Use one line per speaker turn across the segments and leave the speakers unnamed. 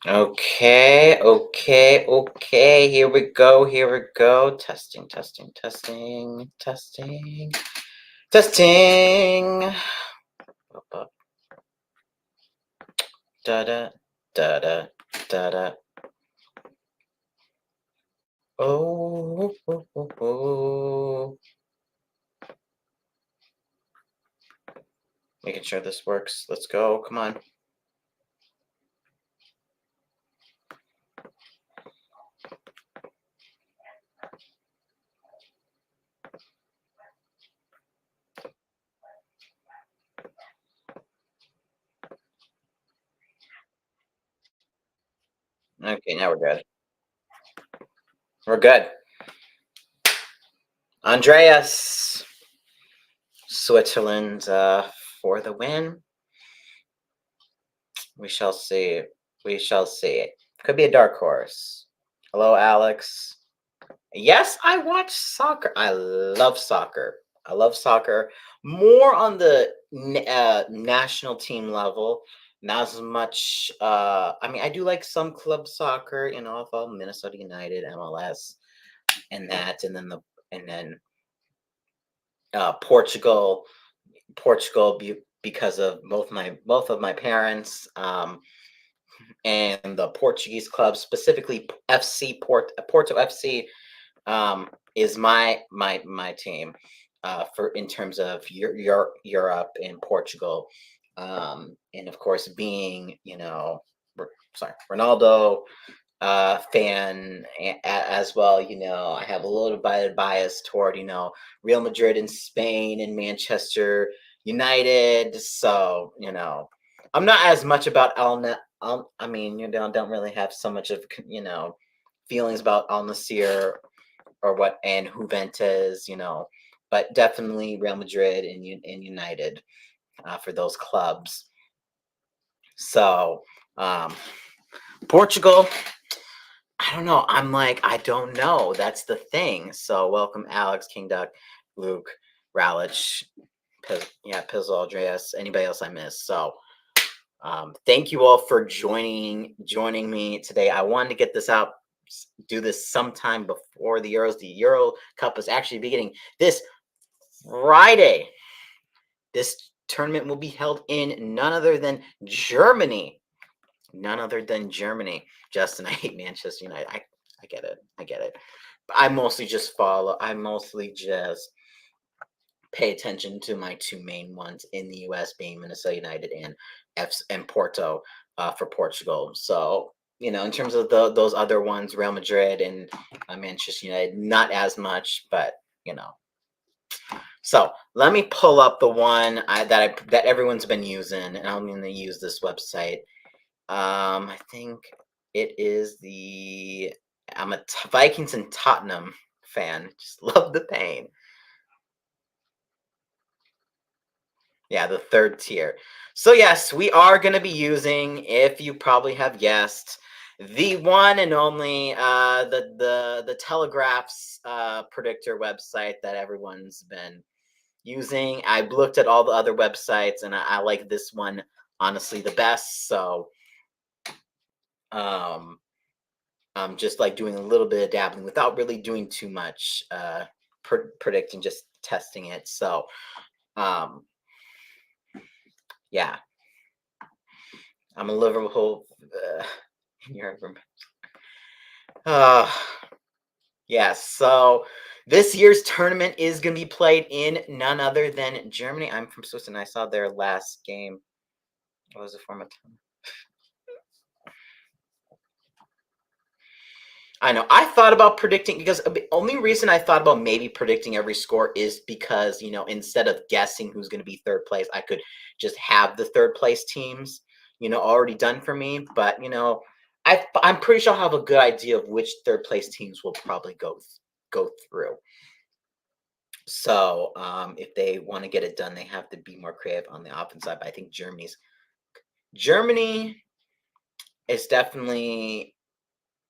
Okay, okay, okay. Here we go. Here we go. Testing, testing, testing, testing, testing. Up, up. Da da da da da da. Oh, oh, oh, oh. Making sure this works. Let's go. Come on. Okay, now we're good. We're good. Andreas, Switzerland for the win. We shall see. We shall see. Could be a dark horse. Hello, Alex. Yes, I watch soccer. I love soccer. I love soccer more on the national team level. Not as much. I mean, I do like some club soccer. I follow Minnesota United, MLS, and that, and then Portugal. Portugal, because of both of my parents. And the Portuguese club, specifically FC Porto FC, is my team for in terms of Europe and Portugal, and of course being sorry, Ronaldo fan as well. I have a little bit of bias toward Real Madrid in Spain and Manchester United, so I'm not as much about I mean, don't really have so much of feelings about Al Nassr or what and Juventus, but definitely Real Madrid and United for those clubs. So Portugal, I don't know. I'm like, I don't know. That's the thing. So welcome, Alex, King Duck, Luke, Ralich, Pizzle, Andreas, anybody else I missed. So thank you all for joining me today. I wanted to get this out, do this sometime before the Euros. The Euro Cup is actually beginning this Friday. This tournament will be held in none other than Germany. None other than Germany. Justin, I hate Manchester United. I get it. I get it. But I mostly just pay attention to my two main ones in the US, being Minnesota United and Porto for Portugal. So, in terms of those other ones, Real Madrid and Manchester United, not as much, but you know. So let me pull up the one that everyone's been using, and I'm going to use this website. I think it is I'm a Vikings and Tottenham fan. Just love the pain. Yeah, the third tier. So yes, we are going to be using, if you probably have guessed, the one and only the Telegraph's predictor website that everyone's been using. I looked at all the other websites, and I like this one honestly the best. So um, I'm just like doing a little bit of dabbling without really doing too much predicting, just testing it. So um, yeah, I'm a Liverpool. You're uh, yeah. So this year's tournament is going to be played in none other than Germany. I'm from Switzerland. I saw their last game. What was the format? I know. I thought about predicting, because the only reason I thought about maybe predicting every score is because, instead of guessing who's going to be third place, I could just have the third place teams, already done for me. But, I'm pretty sure I'll have a good idea of which third place teams will probably go through. So if they want to get it done, they have to be more creative on the offense side. But I think Germany is definitely,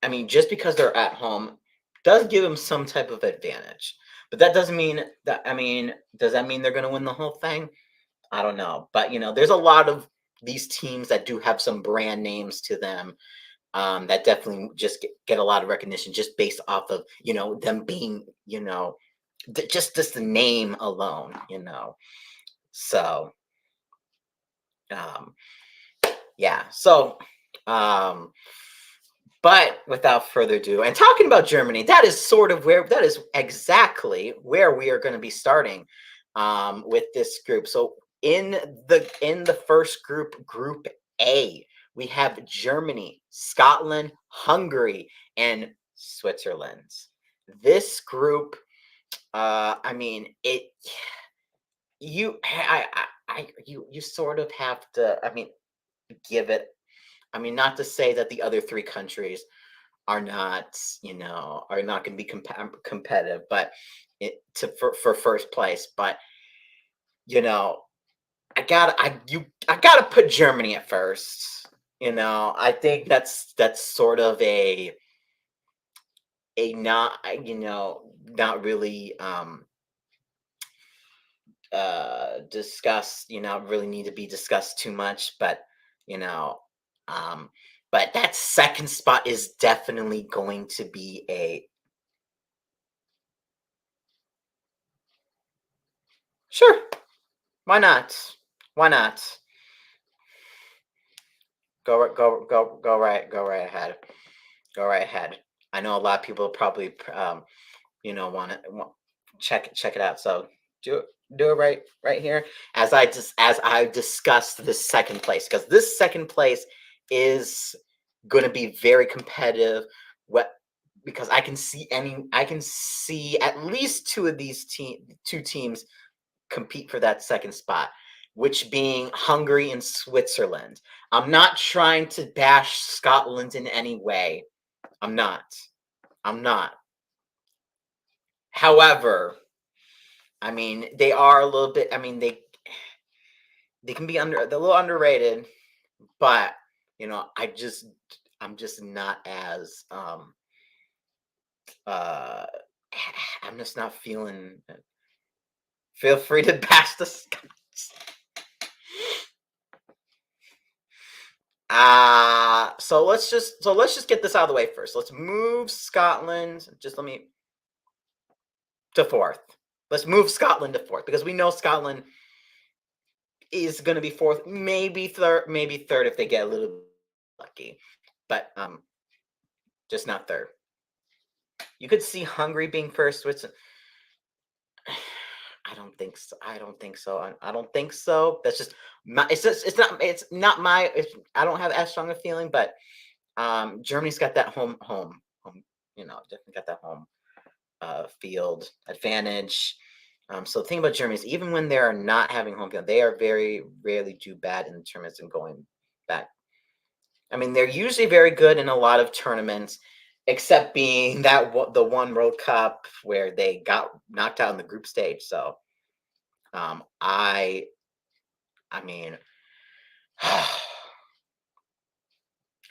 I mean, just because they're at home does give them some type of advantage. But that doesn't mean that, does that mean they're going to win the whole thing? I don't know. But, there's a lot of these teams that do have some brand names to them. that definitely just get a lot of recognition just based off of them being just the name alone. So um, yeah. So um, but without further ado, and talking about Germany, that is exactly where we are going to be starting with this group. So in the first group, Group A, we have Germany, Scotland, Hungary, and Switzerland. This group, I mean, you sort of have to, I mean, give it. I mean, not to say that the other three countries are not going to be competitive, but for first place. But you know, I gotta put Germany at first. I think that's sort of a not not really discussed. Really need to be discussed too much, but you know, um, but that second spot is definitely going to be a sure. Why not? Why not? Go right ahead. Go right ahead. I know a lot of people probably want to check it out. So do do it right here as I discussed this second place, because this second place is going to be very competitive. What Because I can see at least two teams compete for that second spot, which being Hungary and Switzerland. I'm not trying to bash Scotland in any way. I'm not. I'm not. However, I mean, they are a little bit. I mean, they can be they're a little underrated, but I'm just not as uh I'm just not feeling. Feel free to bash the Scots. So let's just get this out of the way first. Let's move Scotland. Just let me to fourth. Let's move Scotland to fourth because we know Scotland is going to be fourth, maybe third if they get a little lucky, but just not third. You could see Hungary being first. I don't think so. I don't think so. I don't think so. That's just my. It's not my. I don't have as strong a feeling, but Germany's got that home. Definitely got that home field advantage. So the thing about Germany is even when they're not having home field, they are very rarely do bad in the tournaments and going back. I mean, they're usually very good in a lot of tournaments, except being the one World Cup where they got knocked out in the group stage. So um, I I mean,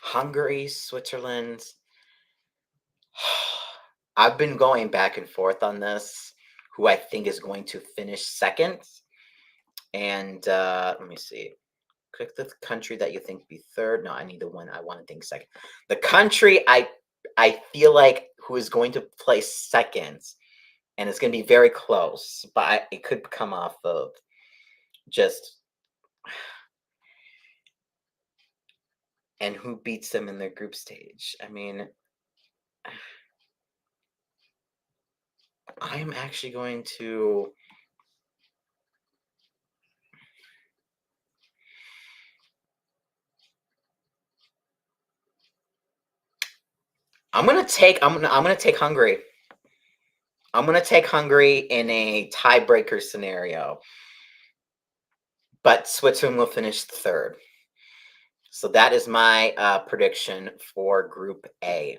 Hungary, Switzerland. I've been going back and forth on this. Who I think is going to finish second, and let me see. Click the country that you think be third. No, I need the one I want to think second. The country I feel like who is going to place second, and it's going to be very close, but it could come off of just and who beats them in their group stage. I mean, I am actually going to. I'm gonna take Hungary. I'm gonna take Hungary in a tiebreaker scenario, but Switzerland will finish third. So that is my prediction for Group A.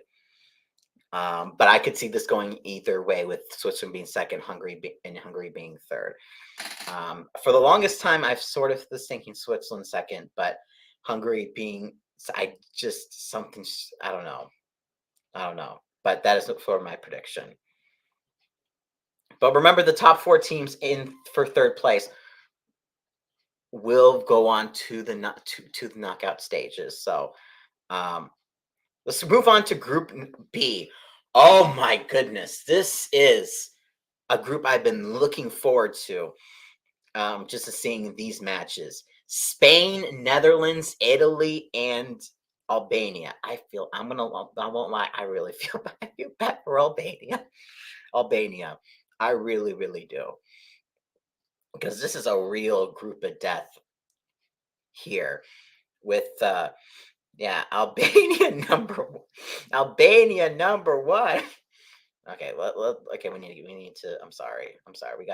But I could see this going either way, with Switzerland being second, Hungary being third. For the longest time, I've sort of was thinking Switzerland second, but Hungary being something I don't know. I don't know, but that is for my prediction. But remember, the top four teams in for third place will go on to the knockout stages. So, um, Let's move on to Group B. Oh my goodness, this is a group I've been looking forward to. Just to seeing these matches: Spain, Netherlands, Italy, and Albania. I won't lie. I really I feel bad for Albania. Albania. I really, really do. Because this is a real group of death here with yeah, Albania number one. Okay, okay, we need to. I'm sorry. We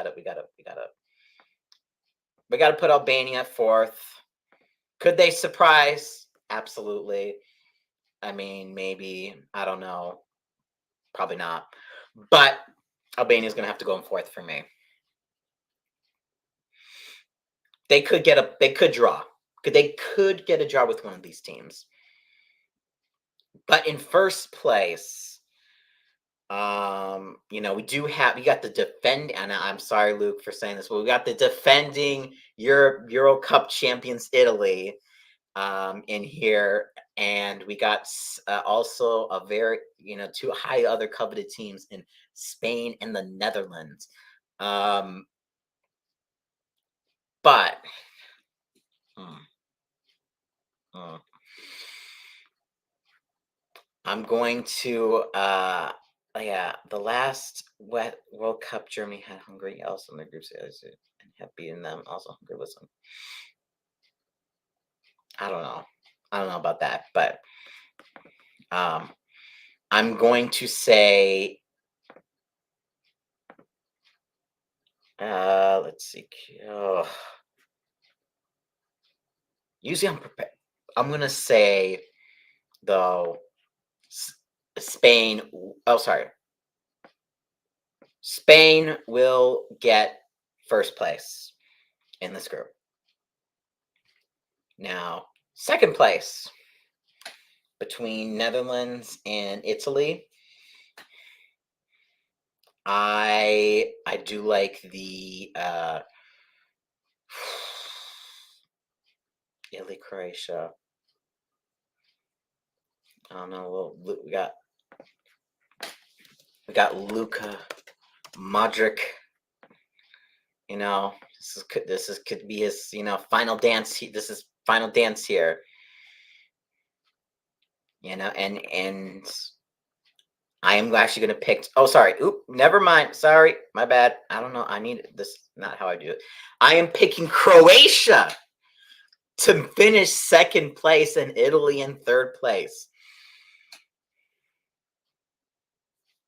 gotta put Albania fourth. Could they surprise? Absolutely. I mean, maybe. I don't know. Probably not. But Albania's gonna have to go in fourth for me. They could draw. They could get a draw with one of these teams. But in first place, you know, we got the defend, and I'm sorry, Luke, for saying this, but we got the defending Euro Cup champions Italy in here, and we got also a very, you know, two high other coveted teams in Spain and the Netherlands. But I'm going to yeah, the last World Cup, Germany had Hungary also in the group stage and have beaten them. Also, Hungary was some. I don't know. I don't know about that, but I'm going to say. Let's see. Oh. Usually, I'm prepared. I'm gonna say though, Spain. Oh, sorry. Spain will get first place in this group. Now, second place between Netherlands and Italy. I do like the Italy, Croatia. I don't know. We got Luka Modric. You know, this could be his, you know, final dance. This is final dance here. You know, and I am actually going to pick. Oh, sorry. Oop, never mind. Sorry, my bad. I don't know. I need this. Not how I do it. I am picking Croatia to finish second place and Italy in third place.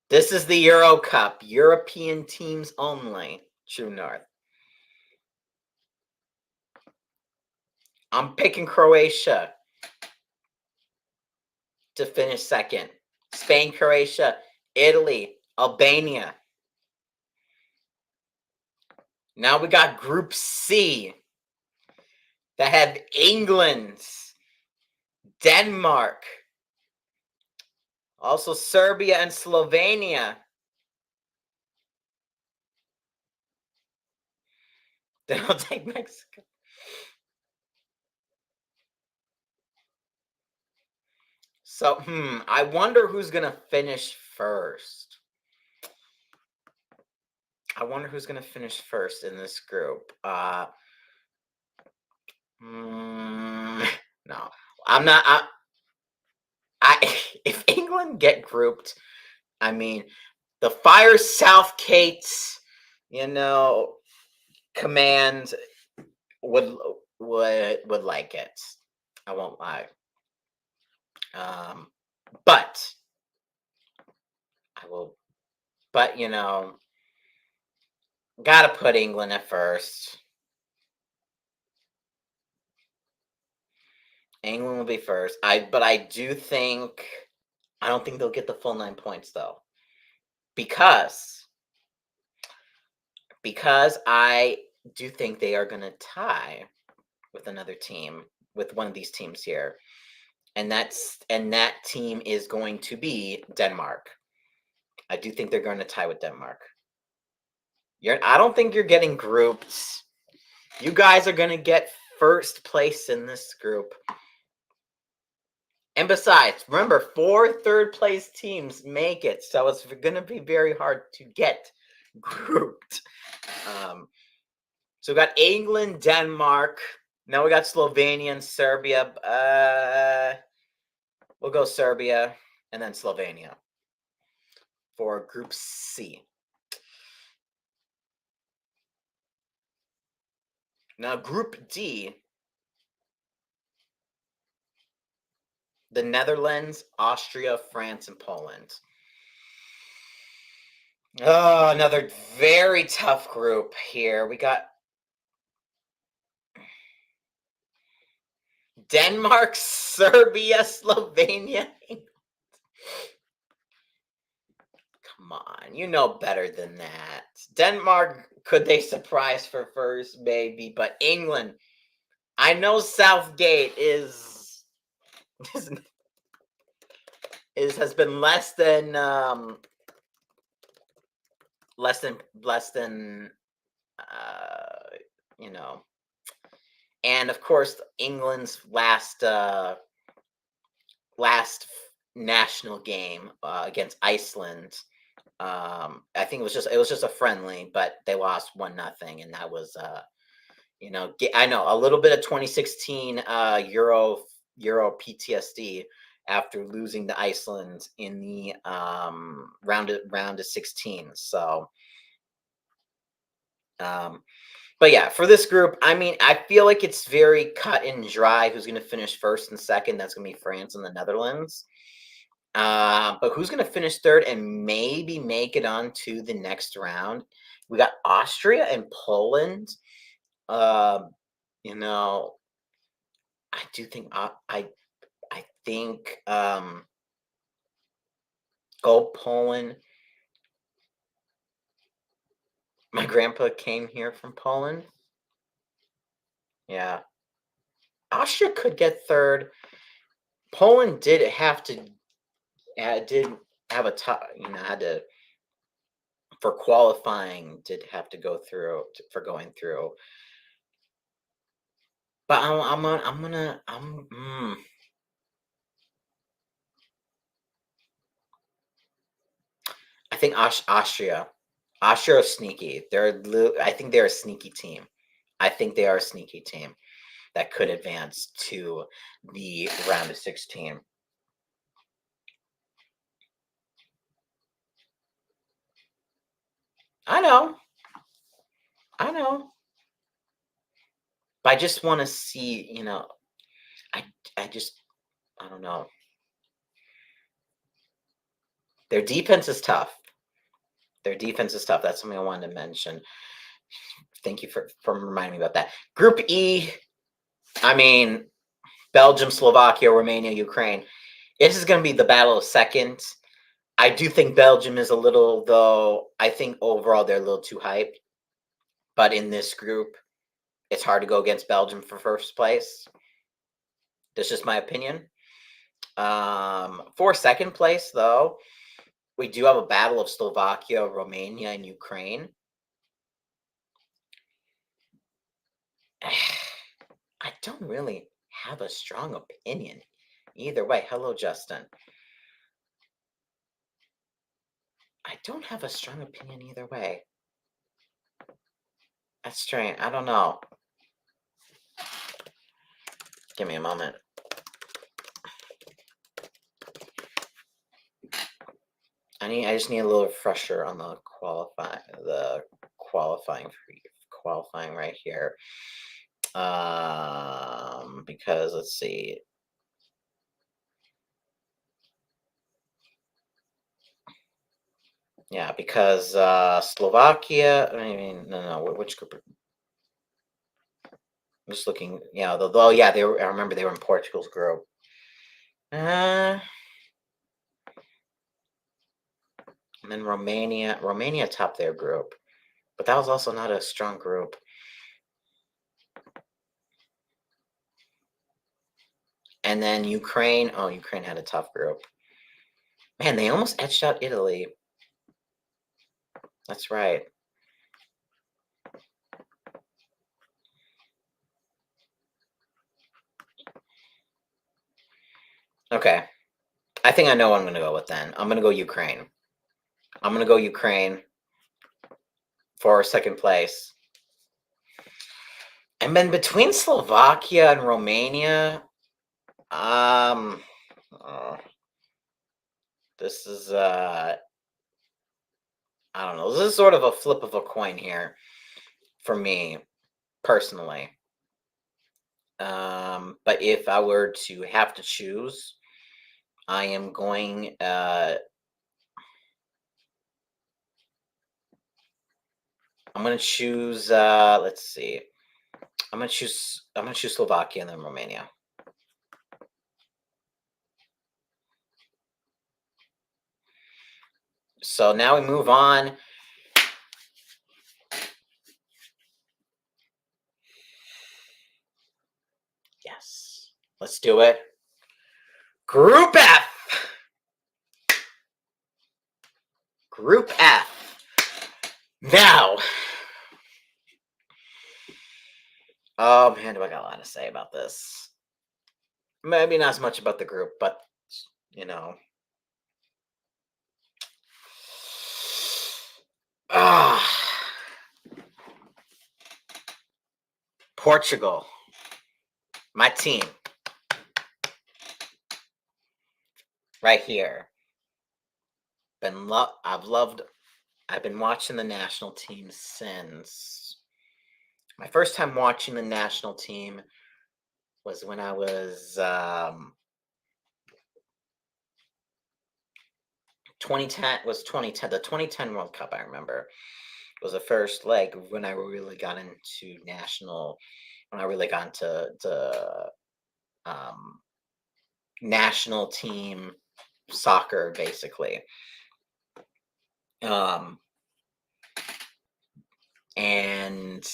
This is the Euro Cup, European teams only. True North. I'm picking Croatia to finish second. Spain, Croatia, Italy, Albania. Now we got Group C that had England, Denmark, also Serbia and Slovenia. Then I'll take Mexico. So, I wonder who's going to finish first. I wonder who's going to finish first in this group. No, I'm not. If England get grouped, I mean, the Fire Southgate, you know, command would like it. I won't lie. But I will. But you know, gotta put England at first. England will be first. But I do think I don't think they'll get the full 9 points though, because I do think they are going to tie with another team, with one of these teams here, and that team is going to be Denmark. I do think they're going to tie with Denmark. I don't think you're getting grouped. You guys are going to get first place in this group. And besides, remember, 4 third-place teams make it, so it's gonna be very hard to get grouped. So we got England, Denmark. Now we got Slovenia and Serbia. We'll go Serbia and then Slovenia for Group C. Now, Group D, the Netherlands, Austria, France, and Poland. Oh, another very tough group here. We got Denmark, Serbia, Slovenia. Come on, you know better than that. Denmark, could they surprise for first? Maybe, but England, I know Southgate has been less than you know, and of course England's last national game against Iceland. I think it was just a friendly, but they lost 1-0, and that was I know a little bit of 2016 Euro PTSD after losing to Iceland in the round of 16. So, but yeah, for this group, I mean, I feel like it's very cut and dry who's going to finish first and second. That's going to be France and the Netherlands. But who's going to finish third and maybe make it on to the next round? We got Austria and Poland. You know, I do think I think go Poland. My grandpa came here from Poland. Yeah. Austria could get third. Poland did have to did have a tough, had to for qualifying, did have to go through for going through. But I think Austria. Austria is sneaky. I think they're a sneaky team. I think they are a sneaky team that could advance to the round of 16. I know. But I just want to see, I don't know. Their defense is tough. That's something I wanted to mention. Thank you for reminding me about that. Group E, I mean, Belgium, Slovakia, Romania, Ukraine. This is going to be the battle of seconds. I do think Belgium is a little, though, I think overall they're a little too hyped. But in this group, it's hard to go against Belgium for first place. That's just my opinion. For second place, though, we do have a battle of Slovakia, Romania, and Ukraine. I don't really have a strong opinion either way. Hello, Justin. I don't have a strong opinion either way. That's strange. I don't know. Give me a moment. I just need a little refresher on the qualifying right here. Because let's see. Yeah, because Slovakia. I mean, no. Which group? I'm just looking. Yeah, though. Yeah, I remember they were in Portugal's group. And then Romania. Romania topped their group, but that was also not a strong group. And then Ukraine. Oh, Ukraine had a tough group. Man, they almost edged out Italy. That's right. Okay. I think I know what I'm going to go with then. I'm going to go Ukraine. I'm going to go Ukraine for second place. And then between Slovakia and Romania, uh, this is I don't know. This is sort of a flip of a coin here for me personally. But if I were to have to choose, I am going I'm going to choose let's see. I'm going to choose Slovakia and then Romania. So now we move on. Yes. Let's do it. Group F. Group F. Now. Oh man, do I got a lot to say about this? Maybe not as much about the group, but you know. Ah. Portugal. My team. Right here. I've been watching the national team since my first time watching the national team was when I was 2010 was 2010 the 2010 World Cup. I remember was the first leg when I really got into when I really got into the national team soccer, basically. And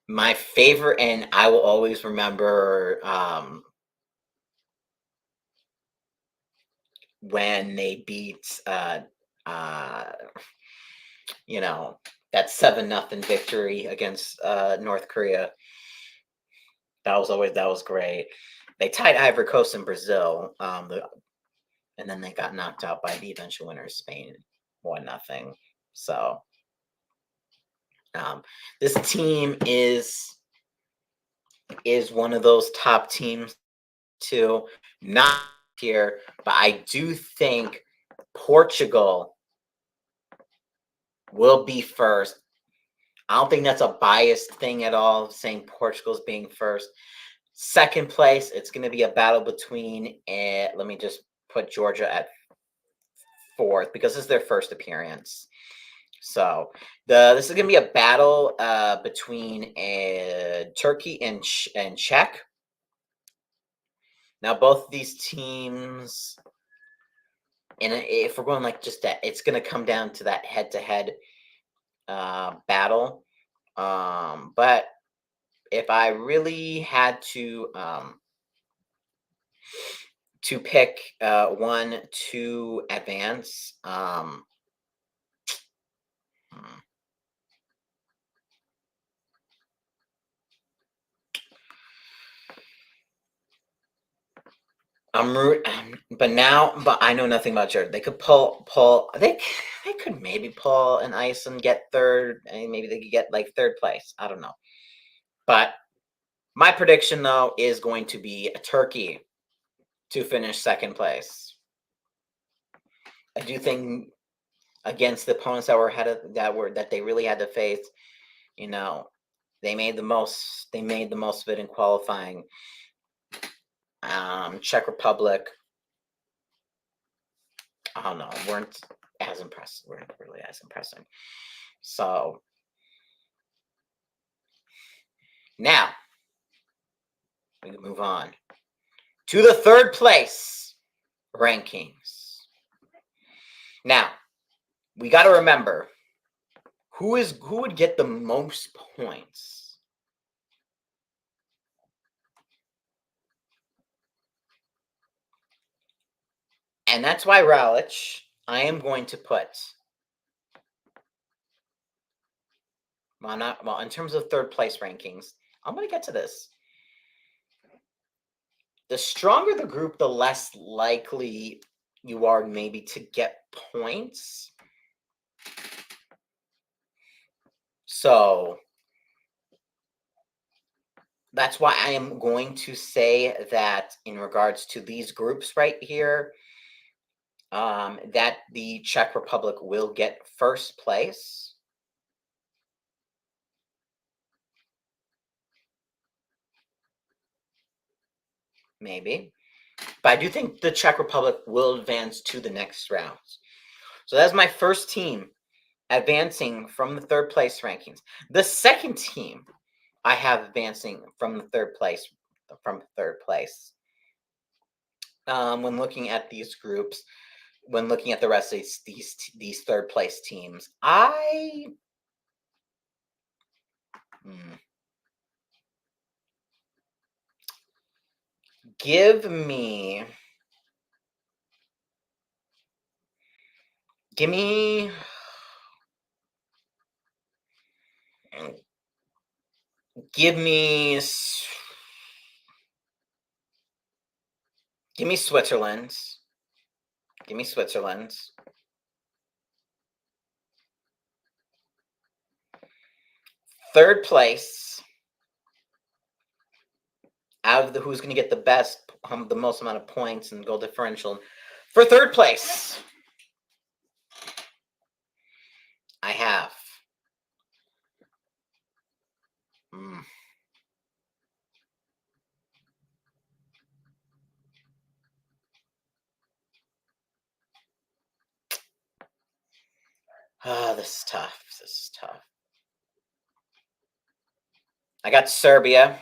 my favorite, and I will always remember when they beat you know, that 7-0 victory against North Korea. That was great. They tied Ivory Coast and Brazil, and then they got knocked out by the eventual winners, Spain, 1-0. So this team is one of those top teams too. Not here, but I do think Portugal will be first. I don't think that's a biased thing at all, saying Portugal's being first. Second place, it's going to be a battle between, let me just put Georgia at fourth because this is their first appearance. So this is going to be a battle between Turkey and Czech. Now, both of these teams, and if we're going like just that, it's going to come down to that head-to-head battle. But if I really had to pick one to advance, but I know nothing about Jordan. They could pull. They could maybe pull an ice and get third, and maybe they could get like third place. I don't know, but my prediction though is going to be a Turkey to finish second place. I do think against the opponents that they really had to face, you know, they made the most of it in qualifying. Czech Republic, I don't know, weren't as impressed. Weren't really as impressive. So now we can move on to the third place rankings. Now we got to remember who would get the most points. And that's why, Ralich, I am going to put, in terms of third place rankings, I'm going to get to this. the stronger the group, the less likely you are maybe to get points. So that's why I am going to say that in regards to these groups right here, that the Czech Republic will get first place. Maybe. But I do think the Czech Republic will advance to the next rounds. So that's my first team advancing from the third place rankings. The second team I have advancing from the third place. When looking at these groups, when looking at the rest of these third place teams, give me Switzerland. Give me Switzerland. Third place, out of who's going to get the most amount of points and goal differential. For third place, I have this is tough. I got Serbia.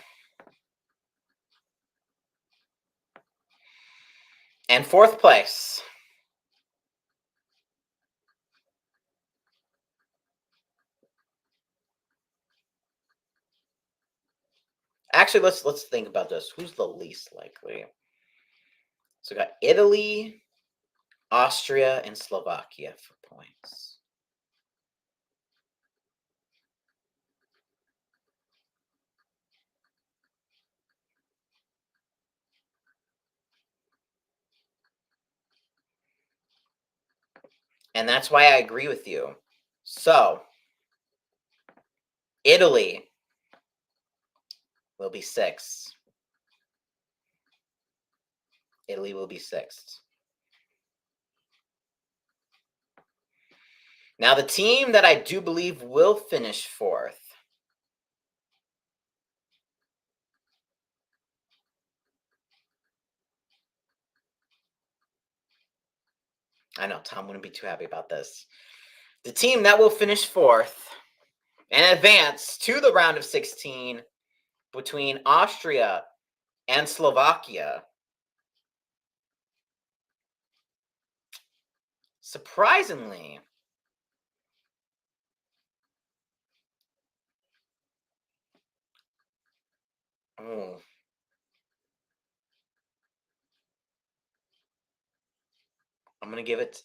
And fourth place, actually, let's think about this. Who's the least likely? So we got Italy, Austria, and Slovakia for points. And that's why I agree with you. So, Italy will be sixth. Italy will be sixth. Now, the team that I do believe will finish fourth. I know, Tom wouldn't be too happy about this. The team that will finish fourth and advance to the round of 16 between Austria and Slovakia. Surprisingly, I'm gonna give it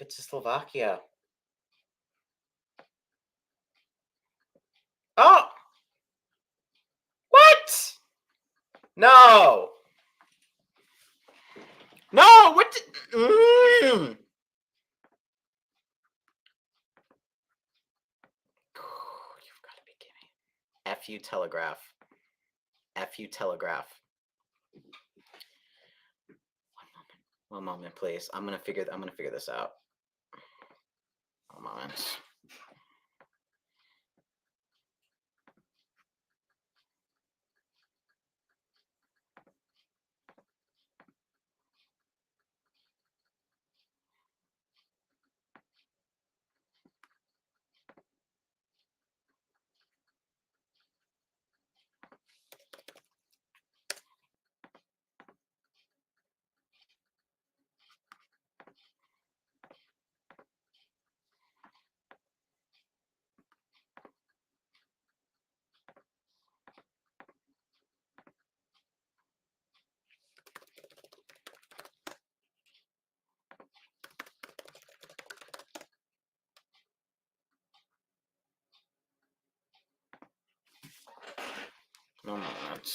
to Slovakia. Oh, what? No, what? You've got to be kidding me. F you, Telegraph. F you, Telegraph. One moment, please. I'm gonna figure this out. One moment. One moment.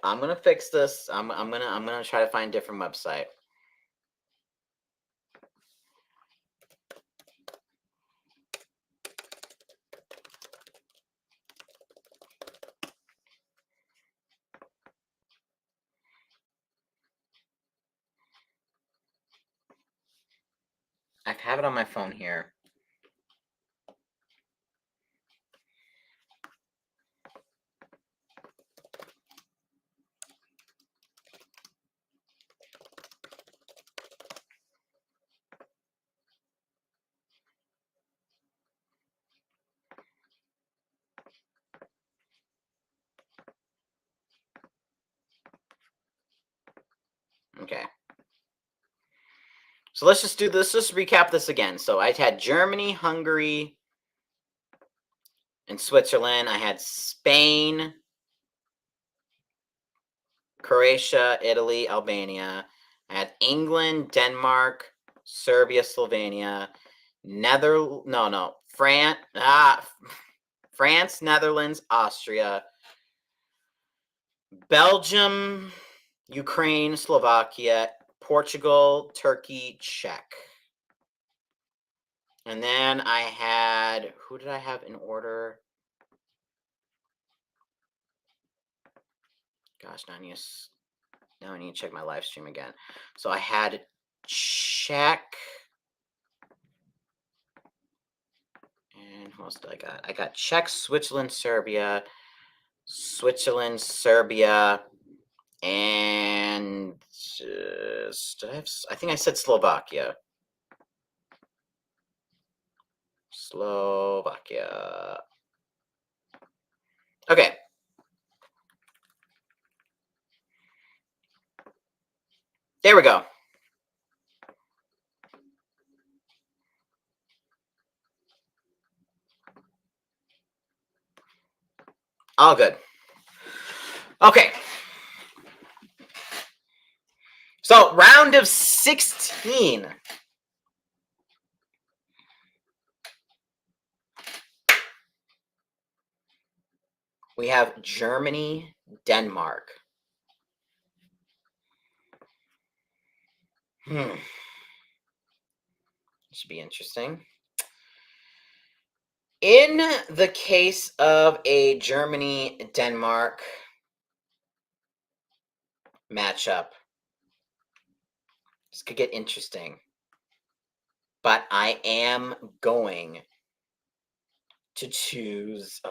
I'm gonna fix this. I'm gonna try to find a different website. I have it on my phone here. Okay. So let's just do this. Let's recap this again. So I had Germany, Hungary, and Switzerland. I had Spain, Croatia, Italy, Albania. I had England, Denmark, Serbia, Slovenia, France, Netherlands, Austria, Belgium, Ukraine, Slovakia, Portugal, Turkey, Czech. And then I had, who did I have in order? Gosh, now I need to check my live stream again. So I had Czech. And who else did I got? I got Czech, Switzerland, Serbia, and I think I said Slovakia. Okay. There we go. All good. Okay. So, round of 16. We have Germany, Denmark. Should be interesting. In the case of a Germany-Denmark matchup, this could get interesting. But I am going to choose...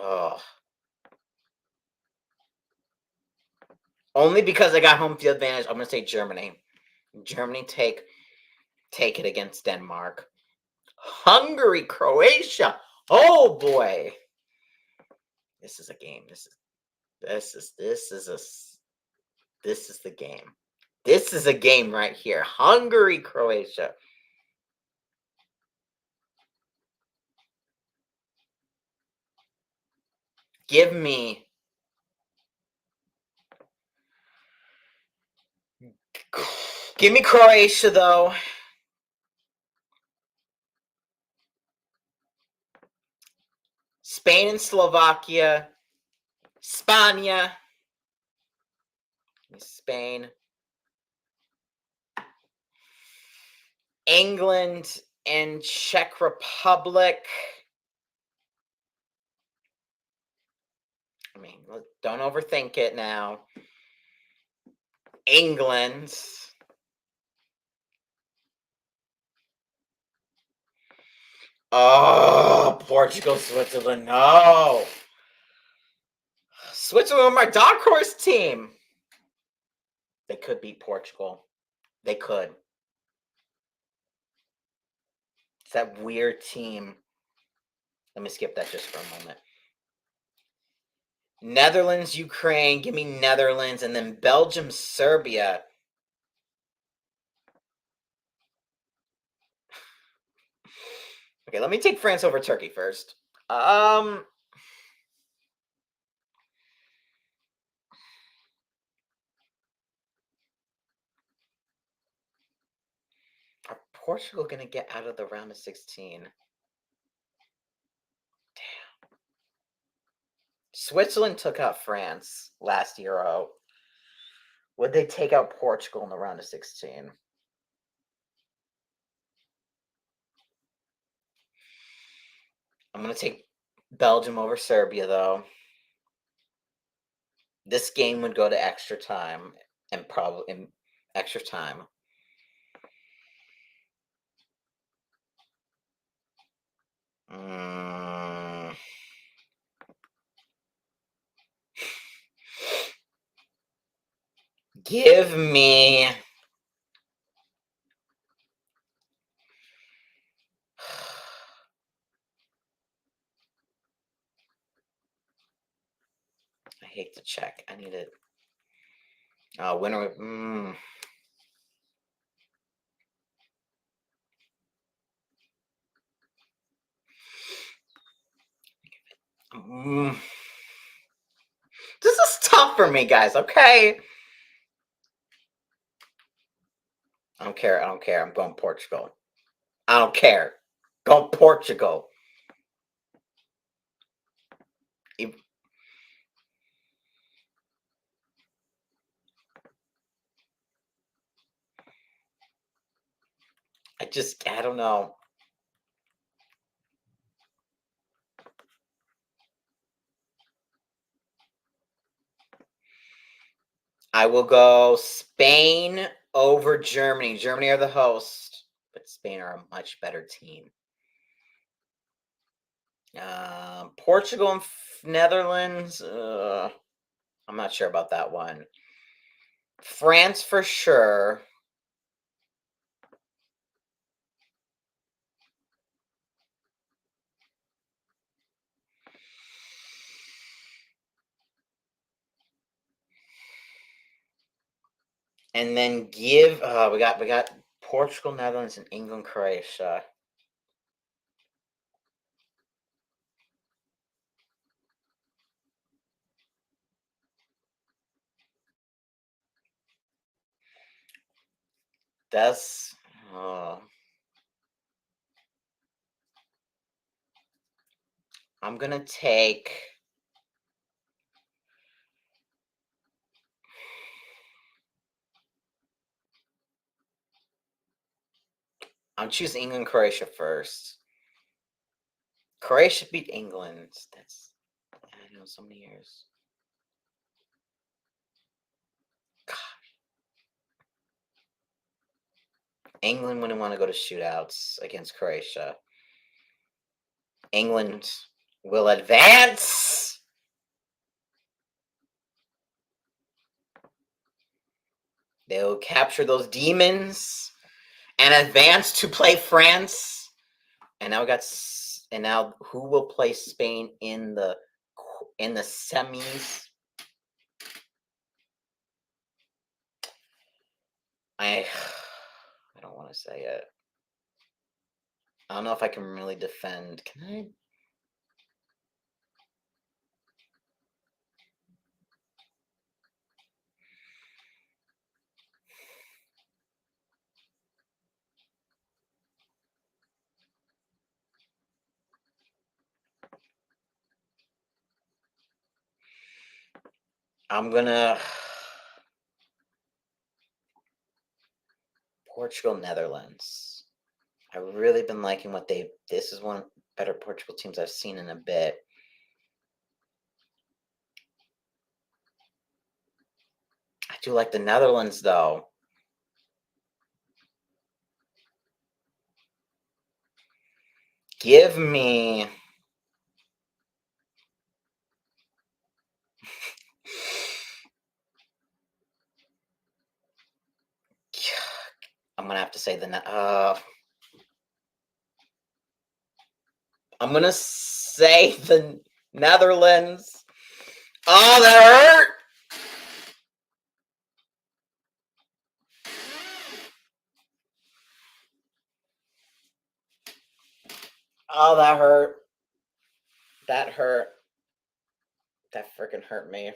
only because I got home field advantage, I'm going to say Germany. Germany take it against Denmark. Hungary, Croatia. Oh boy. This is a game. This is the game. This is a game right here. Hungary, Croatia. Give me Croatia though. Spain and Slovakia. Spania. Spain. England and Czech Republic. I mean, don't overthink it now. England. Oh, Portugal, Switzerland, no. Switzerland, my dark horse team. They could beat Portugal. They could. It's that weird team. Let me skip that just for a moment. Netherlands, Ukraine. Give me Netherlands, and then Belgium, Serbia. Okay, let me take France over Turkey first. Are Portugal gonna get out of the round of 16? Damn. Switzerland took out France last Euro. Would they take out Portugal in the round of 16? I'm gonna take Belgium over Serbia, though. This game would go to extra time, and probably in extra time. Give me. I hate to check. I need it. Winner. This is tough for me, guys. Okay. I don't care. I don't care. I'm going Portugal. I don't care. Going Portugal. I don't know. I will go Spain over Germany. Germany are the host, but Spain are a much better team. Portugal and Netherlands. I'm not sure about that one. France for sure. And then give we got Portugal, Netherlands, and England, Croatia. That's I'm gonna take. I'm choosing England, Croatia first. Croatia beat England. That's, I know, so many years. God. England wouldn't want to go to shootouts against Croatia. England will advance. They'll capture those demons and advance to play France. And now who will play Spain in the semis? I don't want to say it. I don't know if I can really defend. Can I? I'm gonna Portugal, Netherlands. I've really been liking what they. This is one of the better Portugal teams I've seen in a bit. I do like the Netherlands, though. Give me. I'm gonna have to say I'm gonna say the Netherlands. Oh, that hurt. Oh, that hurt. That hurt. That freaking hurt me.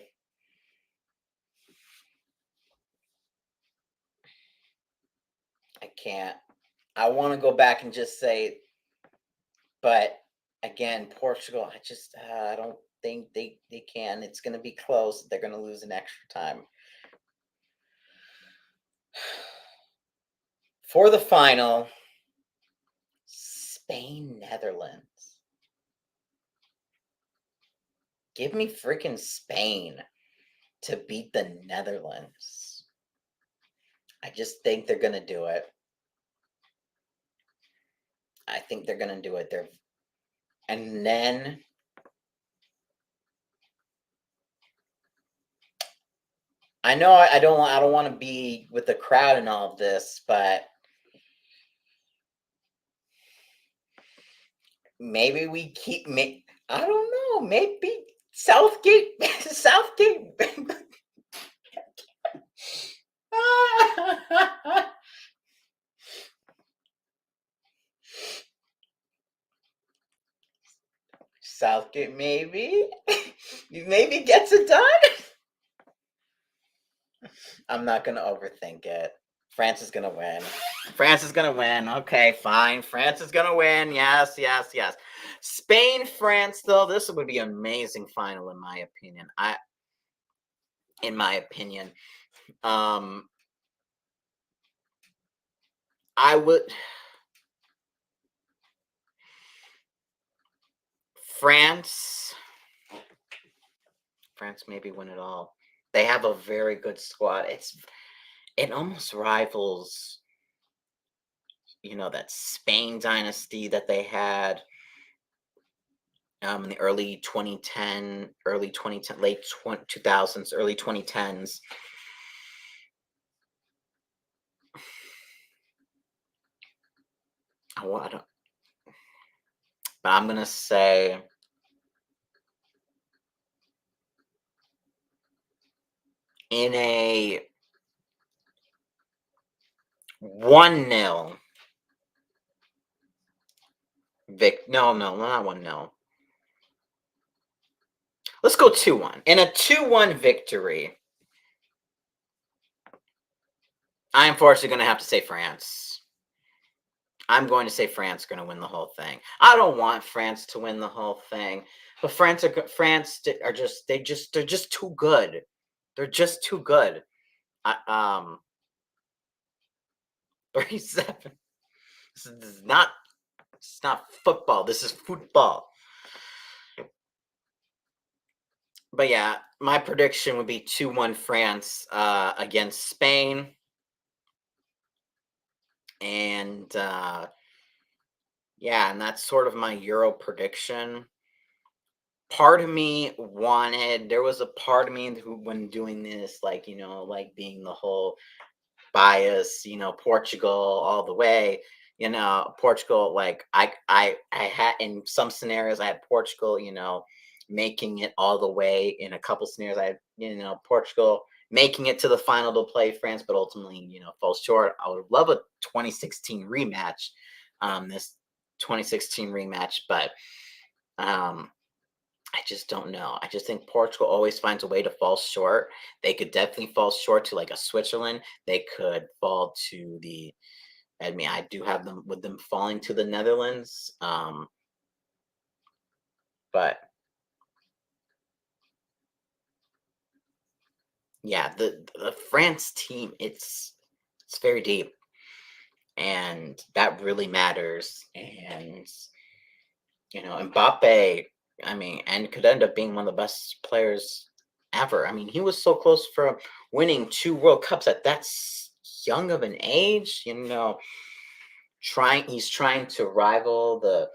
I can't. I want to go back and just say, but again, Portugal. I don't think they can. It's going to be close. They're going to lose in extra time. For the final, Spain, Netherlands. Give me freaking Spain to beat the Netherlands. I just think they're going to do it. I think they're going to do it. And then I know I don't want to be with the crowd and all of this, but maybe we keep. I don't know. Maybe Southgate. Southgate. Southgate maybe maybe gets it done. I'm not gonna overthink it. France is gonna win. France is gonna win. Okay, fine. France is gonna win. Yes, yes, yes. Spain, France, though, this would be an amazing final in my opinion. In my opinion. Um I would France. France maybe win it all. They have a very good squad. It almost rivals, that Spain dynasty that they had in the early 2010, late 2000s, early 2010s. I don't, but I'm gonna say in a 1-0 no, not 1-0. Let's go 2-1. In a 2-1 victory, I unfortunately going to have to say France. I'm going to say France going to win the whole thing. I don't want France to win the whole thing, but France are they're just too good. They're just too good. 37. This is not it's not football. This is football. But yeah, my prediction would be 2-1 France against Spain. And yeah, and that's sort of my Euro prediction. Part of me there was a part of me who, when doing this, like, like being the whole bias, Portugal all the way, Portugal, like I had in some scenarios, I had Portugal, making it all the way. In a couple scenarios, I had, Portugal making it to the final to play France, but ultimately, falls short. I would love a 2016 rematch, this 2016 rematch, but I just don't know. I just think Portugal always finds a way to fall short. They could definitely fall short to like a Switzerland. They could fall to I mean, I do have them with them falling to the Netherlands. But yeah, the France team, it's very deep, and that really matters. And Mbappe, I mean, and could end up being one of the best players ever. I mean, he was so close for winning 2 World Cups at young of an age. He's trying to rival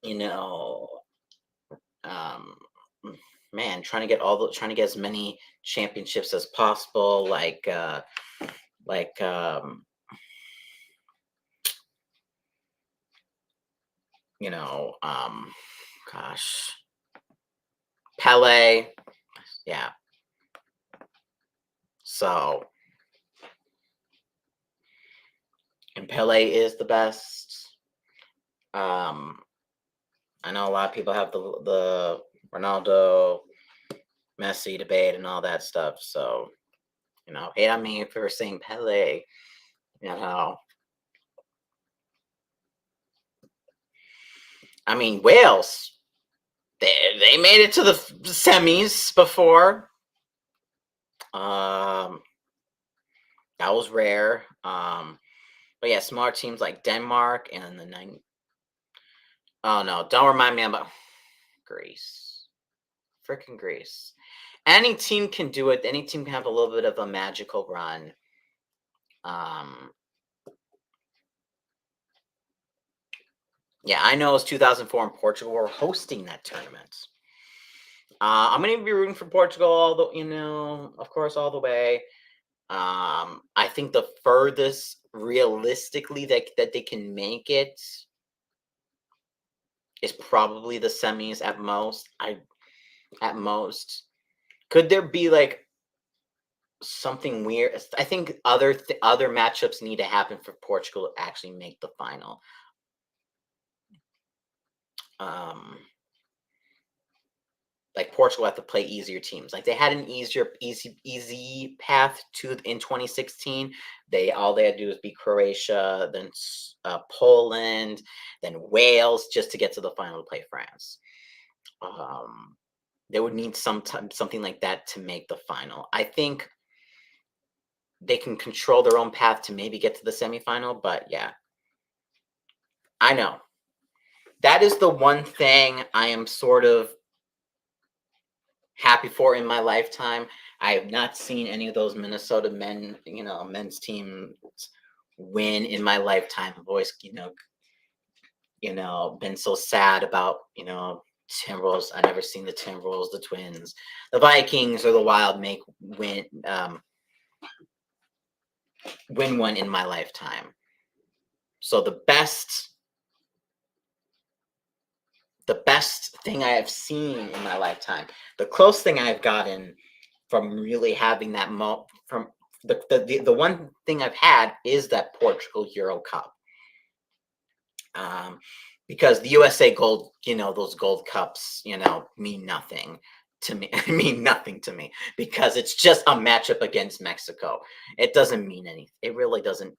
you know, um, man, trying to get as many championships as possible. Like, you know, um, gosh, Pele, yeah. So, and Pele is the best. Um, I know a lot of people have the Ronaldo, Messi debate and all that stuff. So, hate on me for saying Pele. You know, I mean Wales. They made it to the semis before. Um, that was rare. But yeah, smart teams like Denmark and the nine. Oh no! Don't remind me about Greece. Freaking Greece. Any team can do it. Any team can have a little bit of a magical run. Um, yeah, I know it's 2004 in Portugal. We're hosting that tournament. I'm gonna be rooting for Portugal of course, all the way. I think the furthest realistically that they can make it is probably the semis at most. At most. Could there be like something weird? I think other matchups need to happen for Portugal to actually make the final. Um, like Portugal have to play easier teams. Like they had an easy path to in 2016. All they had to do was beat Croatia, then Poland, then Wales just to get to the final to play France. They would need something like that to make the final. I think they can control their own path to maybe get to the semifinal, but yeah, I know that is the one thing I am sort of happy for in my lifetime. I have not seen any of those Minnesota men's teams win in my lifetime. I've always, been so sad about, Timberwolves. I never seen the Timberwolves, the Twins, the Vikings, or the Wild win one in my lifetime. So the best thing I have seen in my lifetime, the close thing I've gotten from really having that from the one thing I've had is that Portugal Euro Cup. Because the USA gold, those gold cups, mean nothing to me. Mean nothing to me because it's just a matchup against Mexico. It doesn't mean anything. It really doesn't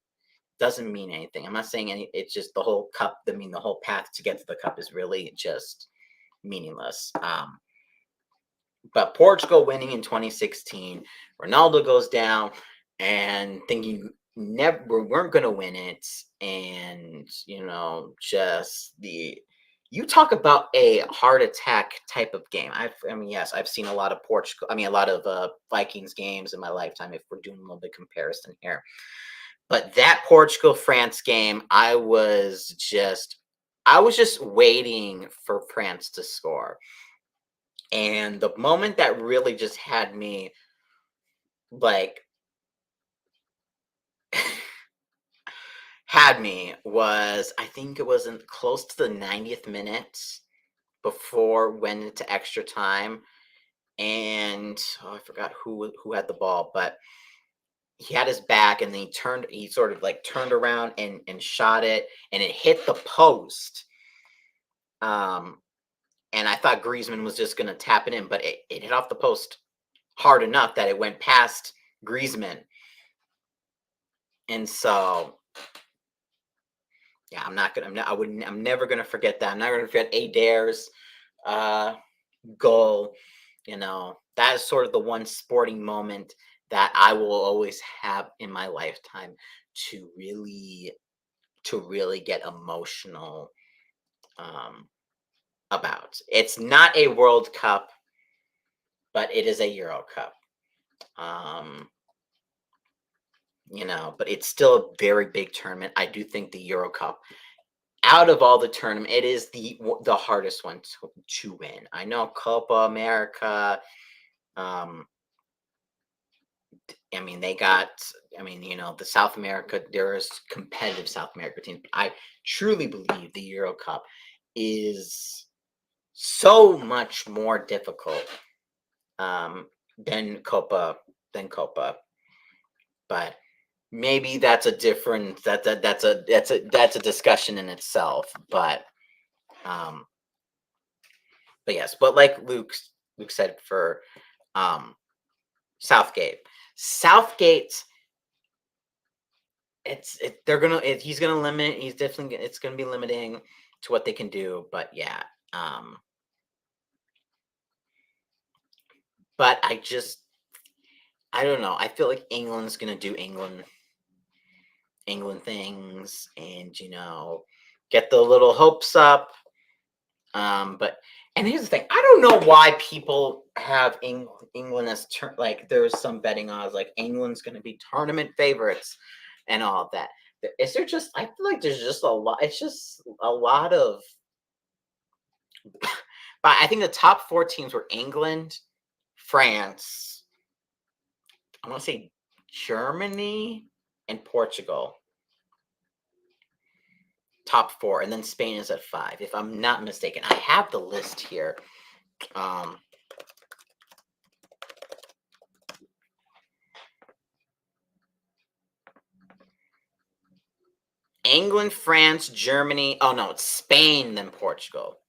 mean anything. I'm not saying it's just the whole cup. I mean, the whole path to get to the cup is really just meaningless. But Portugal winning in 2016, Ronaldo goes down and thinking we weren't going to win it. And, you talk about a heart attack type of game. Yes, I've seen a lot of a lot of Vikings games in my lifetime, if we're doing a little bit of comparison here. But that Portugal France game, I was just waiting for France to score. And the moment that really just had me like was, I think it was close to the 90th minute before went into extra time. And I forgot who had the ball, but he had his back and then he sort of like turned around and shot it and it hit the post. And I thought Griezmann was just going to tap it in, but it hit off the post hard enough that it went past Griezmann. And so, yeah, I'm never going to forget that. I'm not going to forget Adair's goal. That is sort of the one sporting moment that I will always have in my lifetime to really get emotional about. It's not a World Cup, but it is a Euro Cup. But it's still a very big tournament. I do think the Euro Cup, out of all the tournament, it is the hardest one to win. I know Copa America. The South America. There's competitive South America teams. I truly believe the Euro Cup is so much more difficult than Copa, but maybe that's a different that's a discussion in itself. Um, but yes, but like Luke said for um Southgate, Southgate, he's gonna limit. He's definitely it's gonna be limiting to what they can do. But yeah, um, but I don't know. I feel like England's gonna do England things, and get the little hopes up. But and here's the thing: I don't know why people have England as like there's some betting odds like England's going to be tournament favorites and all of that. Is there just? I feel like there's just a lot. It's just a lot of. But I think the top four teams were England, France. I want to say Germany and Portugal. Top four, and then Spain is at 5, if I'm not mistaken. I have the list here. England, France, Germany. Oh no, it's Spain, then Portugal.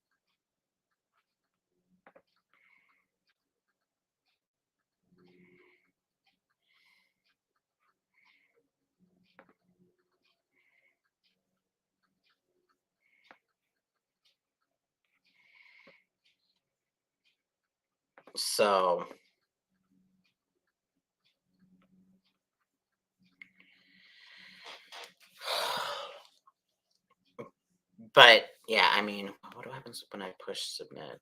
So, but yeah, I mean, what happens when I push submit?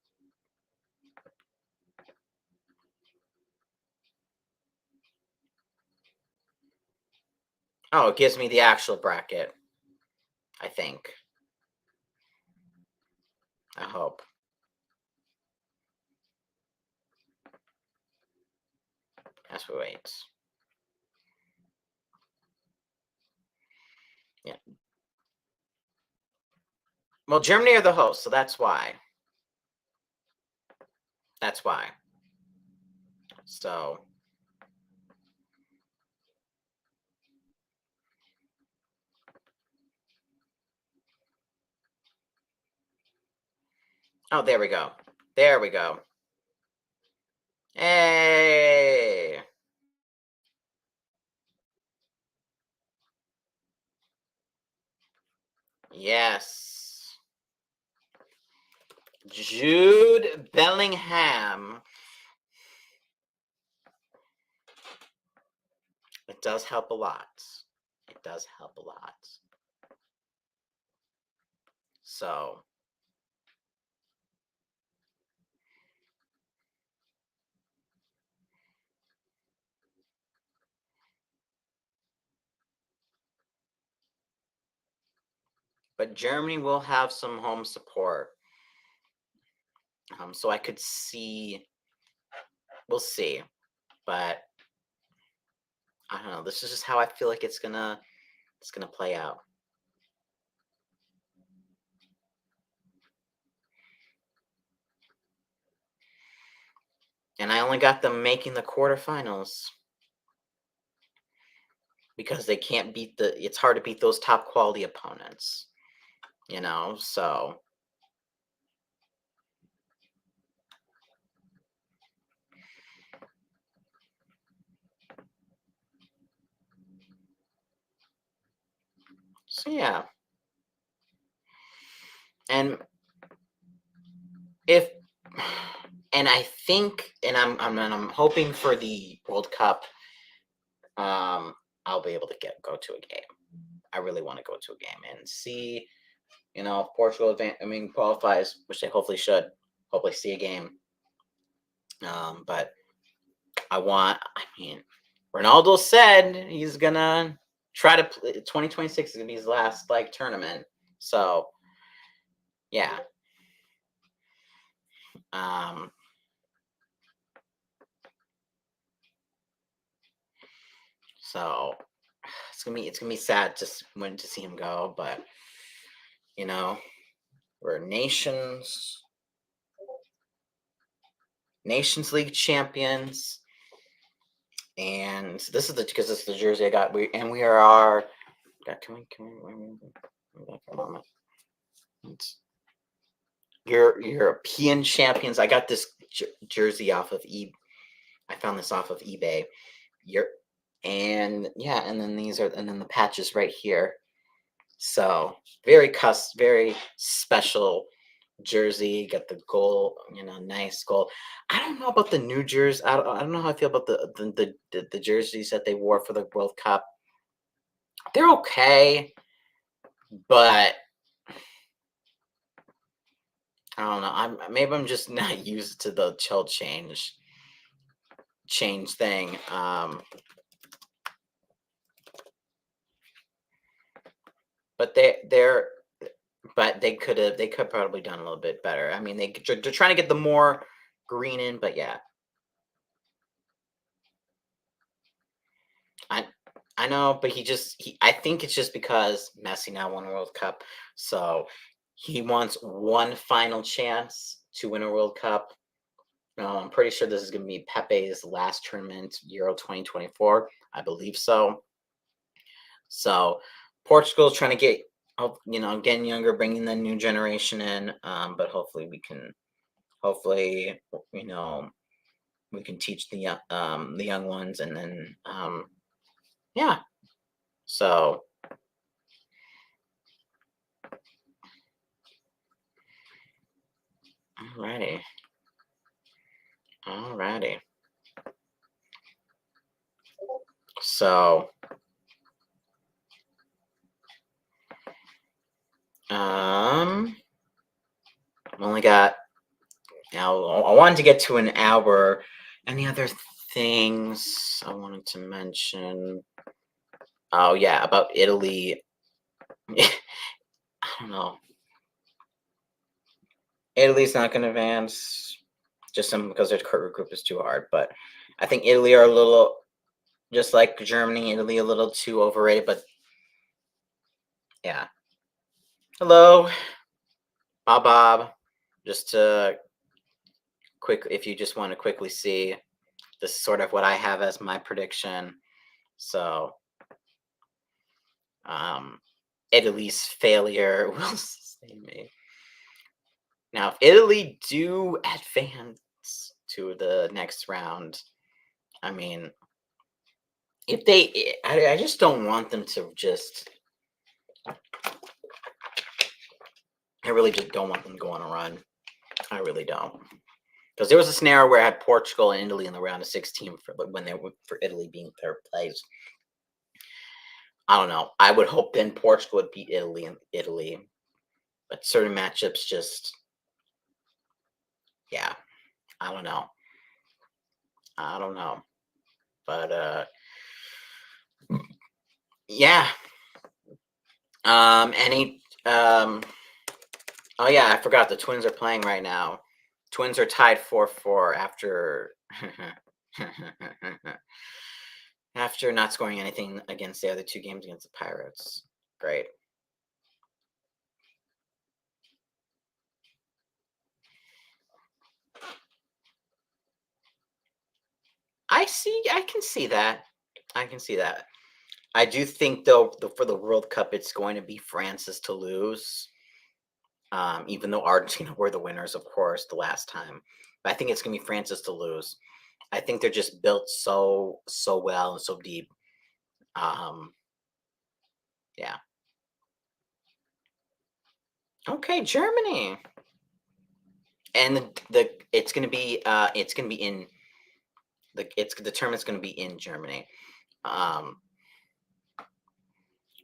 Oh, it gives me the actual bracket, I think. I hope. As we wait. Yeah. Well, Germany are the hosts, so that's why. That's why. So. Oh, there we go. There we go. Hey. Yes. Jude Bellingham. It does help a lot. It does help a lot. So. But Germany will have some home support. So I could see. We'll see. But I don't know. This is just how I feel like it's gonna play out. And I only got them making the quarterfinals because they can't beat it's hard to beat those top quality opponents. So yeah. And I think, and I'm hoping for the World Cup, I'll be able to go to a game. I really want to go to a game and see, if Portugal qualifies, which they hopefully should. Hopefully see a game. But Ronaldo said he's gonna try to play. 2026 is gonna be his last tournament. So yeah. So it's gonna be sad just when to see him go, but we're nations Nations League champions. And this is because this is the jersey I got. We are. Can we back for a moment? European champions. I got this jersey off of I found this off of eBay. And then the patches right here. So very special jersey. Got the goal, nice goal. I don't know about the new jerseys. I don't know how I feel about the jerseys that they wore for the World Cup. They're okay, but I don't know. Maybe I'm just not used to the chill change thing. But they could probably done a little bit better. I mean, they're trying to get the more green in, but yeah. I know, but I think it's just because Messi now won a World Cup, so he wants one final chance to win a World Cup. I'm pretty sure this is going to be Pepe's last tournament, Euro 2024. I believe so. So Portugal's trying to get, getting younger, bringing the new generation in. But hopefully we can teach the young ones, and then yeah. So alrighty. So only got now. I wanted to get to an hour. Any other things I wanted to mention? Oh yeah, about Italy. I don't know. Italy's not going to advance just because their group is too hard. But I think Italy are a little, just like Germany, Italy a little too overrated. But yeah. Hello, Bob. Just to if you just want to quickly see, this is sort of what I have as my prediction. So, Italy's failure will sustain me. Now, if Italy do advance to the next round, I mean, if I just don't want them to just. I really just don't want them to go on a run. I really don't. Because there was a scenario where I had Portugal and Italy in the round of 16 for Italy being third place. I don't know. I would hope then Portugal would beat Italy. But certain matchups just, yeah, I don't know. But yeah. Oh yeah, I forgot the Twins are playing right now. Twins are tied 4-4 after after not scoring anything against the other two games against the Pirates. Great. I can see that. I do think though for the World Cup it's going to be France's to lose. Even though Argentina were the winners, of course, the last time. But I think it's going to be France's to lose. I think they're just built so well and so deep. Yeah. Okay, Germany. And it's going to be in the tournament's going to be in Germany.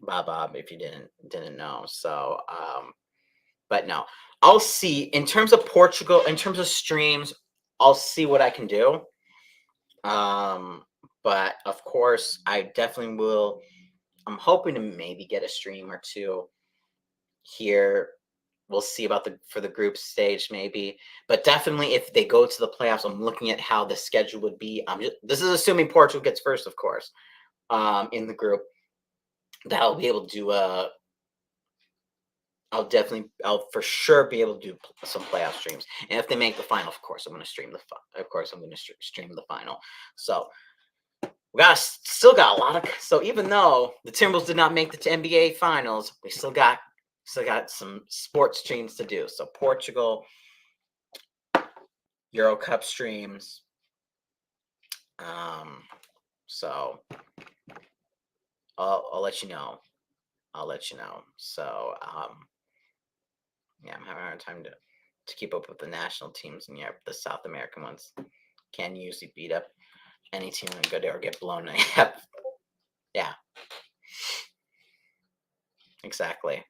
Bob, if you didn't know. So, but no, I'll see. In terms of Portugal, in terms of streams, I'll see what I can do. But of course, I definitely will. I'm hoping to maybe get a stream or two here. We'll see about for the group stage maybe, but definitely if they go to the playoffs, I'm looking at how the schedule would be. This is assuming Portugal gets first, of course, in the group. That I'll be able to do a I'll for sure be able to do some playoff streams. And if they make the final, of course, I'm going to stream stream the final. So still got a lot of. So even though the Timberwolves did not make the NBA finals, we still got some sports streams to do. So Portugal, Euro Cup streams. So I'll let you know. So yeah, I'm having a hard time to keep up with the national teams in Europe. The South American ones can usually beat up any team and go there or get blown up. Yeah. Exactly.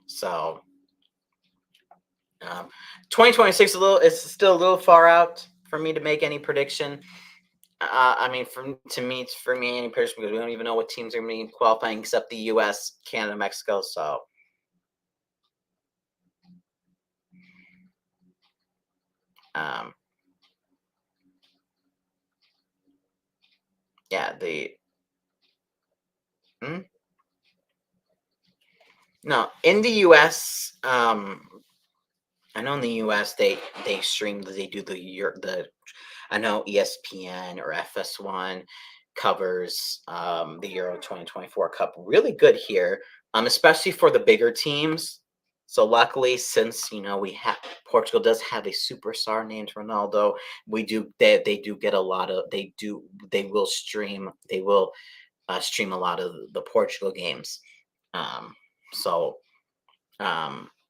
So 2026 is still a little far out for me to make any prediction. I mean, for me, any prediction, because we don't even know what teams are going to be qualifying except the U.S., Canada, Mexico. So yeah, no, in the U.S., I know in the U.S. they stream, they do I know ESPN or FS1 covers the Euro 2024 Cup really good here, especially for the bigger teams. So luckily, since Portugal does have a superstar named Ronaldo, they do get a lot of they will stream stream a lot of the Portugal games. So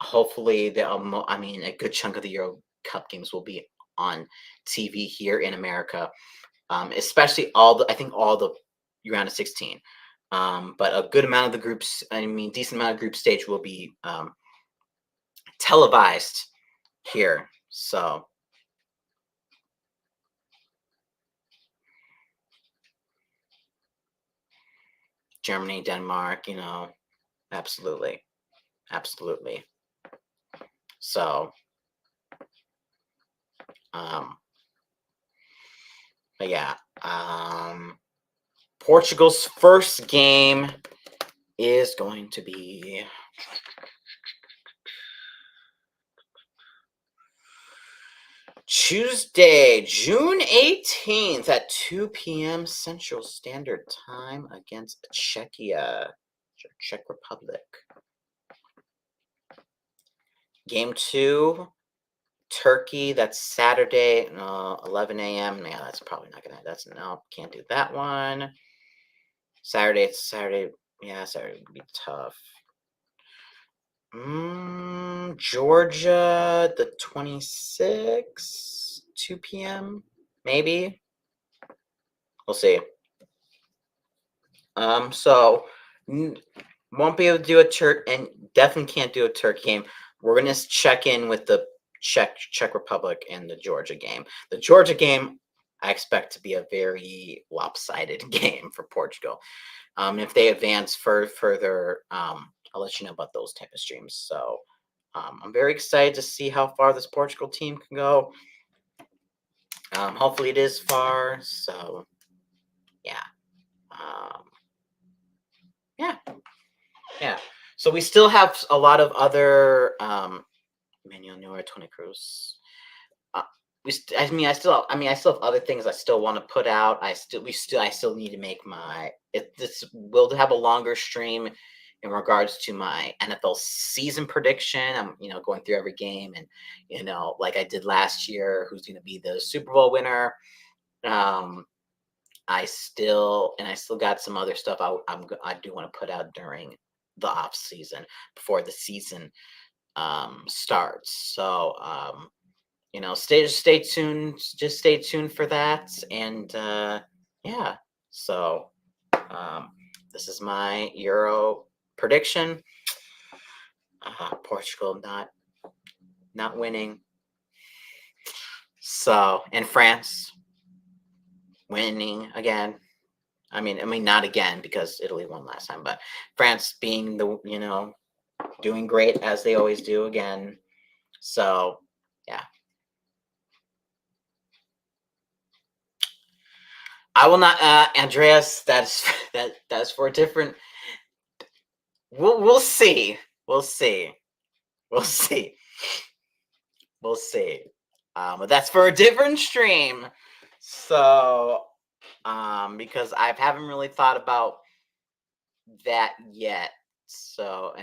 hopefully a good chunk of the Euro Cup games will be on TV here in America, especially all the round of 16. But a good amount of the groups, decent amount of group stage will be televised here. So Germany, Denmark, absolutely. So, but yeah, Portugal's first game is going to be Tuesday, June 18th at 2 p.m. Central Standard Time against Czechia, Czech Republic. Game 2, Turkey, that's Saturday, 11 a.m. Yeah, that's probably not gonna, can't do that one. Saturday. Yeah, Saturday would be tough. Georgia, the 26th, 2 p.m. Maybe. We'll see. So won't be able to do a and definitely can't do a Turkey game. We're gonna check in with the Czech Republic and the Georgia game. The Georgia game, I expect to be a very lopsided game for Portugal. If they advance further, I'll let you know about those type of streams. So I'm very excited to see how far this Portugal team can go. Hopefully it is far. So yeah. Yeah. So we still have a lot of other Manuel Neuer, Toni Kroos. I still have other things I still want to put out. I still need to make we'll have a longer stream in regards to my NFL season prediction. I'm going through every game and like I did last year, who's going to be the Super Bowl winner. I still got some other stuff I do want to put out during the off season before the season starts. So stay tuned. Just stay tuned for that. And yeah, so this is my Euro prediction. Portugal not winning. So, and France winning again. I mean, not again because Italy won last time, but France being doing great as they always do again. So, yeah. I will not, Andreas. That's for a different. we'll see. We'll see. We'll see. We'll see. But that's for a different stream. So, because I haven't really thought about that yet. So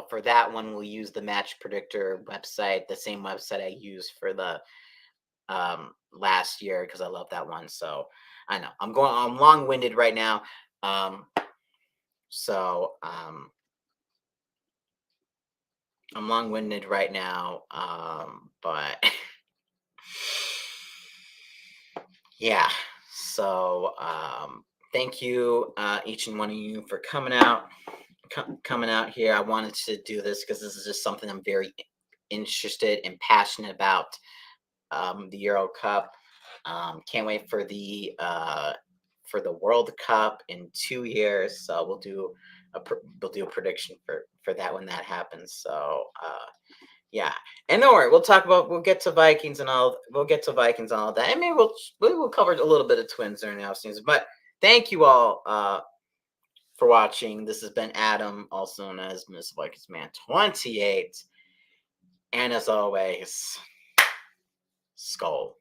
for that one, we'll use the Match Predictor website, the same website I used for the last year because I love that one. So I know I'm long-winded right now. Um, so I'm long-winded right now. But yeah. So thank you, each and one of you, for coming out here. I wanted to do this because this is just something I'm very interested and passionate about. The Euro Cup. Can't wait for the World Cup in 2 years. So we'll do a prediction for that when that happens. So yeah, and don't worry, we'll get to Vikings and all. We'll get to Vikings and all that. I mean, we'll cover a little bit of Twins during the off season. But thank you all for watching. This has been Adam, also known as Miss Vikings Man 28, and as always, Skull.